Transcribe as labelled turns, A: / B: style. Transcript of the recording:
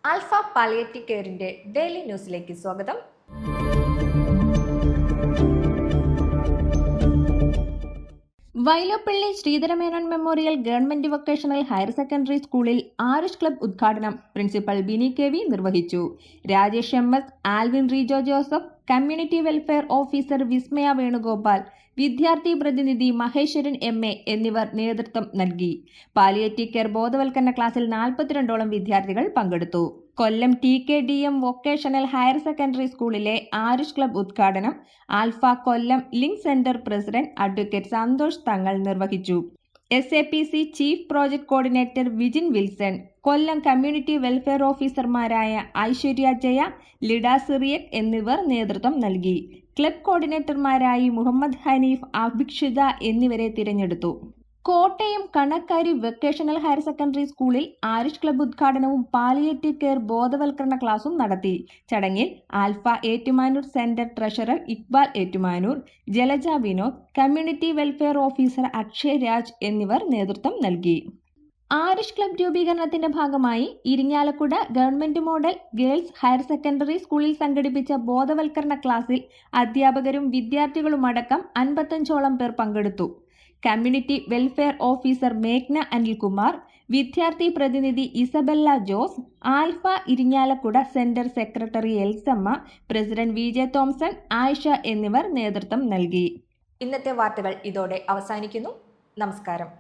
A: Alpha palliative കെയറിന്റെ daily ന്യൂസിലേക്ക് സ്വാഗതം. Vyloppilly Sreedharamenon memorial government vocational higher secondary സ്കൂളിൽ ആരുഷ് ക്ലബ് ഉദ്ഘാടനം പ്രിൻസിപ്പൽ ബിനി കെ.വി നിർവഹിച്ചു. Rajesh M S, Alvin Rejo Joseph, community welfare officer Vismaya Venugopal, വിദ്യാർത്ഥി പ്രതിനിധി മഹേശ്വരൻ എം.എ എന്നിവർ നേതൃത്വം നൽകി. പാലിയേറ്റീവ് കെയർ ബോധവൽക്കരണ ക്ലാസ്സിൽ 42ഓളം വിദ്യാർത്ഥികൾ പങ്കെടുത്തു. Kollam TKDM vocational higher secondary സ്കൂളിലെ ആരുഷ് ക്ലബ് ഉദ്ഘാടനം Alpha Kollam link centre president advocate Santhosh Thangal നിർവഹിച്ചു. SAPC chief project coordinator Vijin Wilson, Kollam community welfare ഓഫീസർമാരായ ഐശ്വര്യ ജയ, ലിഡ സിറിയക് എന്നിവർ നേതൃത്വം നൽകി. ക്ലബ് കോർഡിനേറ്റർമാരായി മുഹമ്മദ് ഹനീഫ്, അഭിക്ഷിത എന്നിവരെ തിരഞ്ഞെടുത്തു. Kottayam Kanakkari vocational higher secondary സ്കൂളിൽ ആരുഷ് ക്ലബ് ഉദ്ഘാടനവും പാലിയേറ്റീവ് കെയർ ബോധവൽക്കരണ ക്ലാസും നടത്തി. ചടങ്ങിൽ Alpha Ettumanoor centre treasurer Iqbal Ettumanoor, Jalaja Vinod, community welfare officer Akshay Raj എന്നിവർ നേതൃത്വം നൽകി. ആരുഷ് ക്ലബ് രൂപീകരണത്തിന്റെ ഭാഗമായി Irinjalakuda government model girls higher secondary സ്കൂളിൽ സംഘടിപ്പിച്ച ബോധവൽക്കരണ ക്ലാസ്സിൽ അധ്യാപകരും വിദ്യാർത്ഥികളുമടക്കം 55ഓളം പേർ പങ്കെടുത്തു. കമ്മ്യൂണിറ്റി വെൽഫെയർ ഓഫീസർ മേഘ്ന അനിൽകുമാർ, വിദ്യാർത്ഥി പ്രതിനിധി Isabella Jose, Alpha Irinjalakuda centre secretary Elsamma, president VJ Thomson, Ayisha എന്നിവർ നേതൃത്വം നൽകി. ഇന്നത്തെ വാർത്തകൾ ഇതോടെ അവസാനിക്കുന്നു. നമസ്കാരം.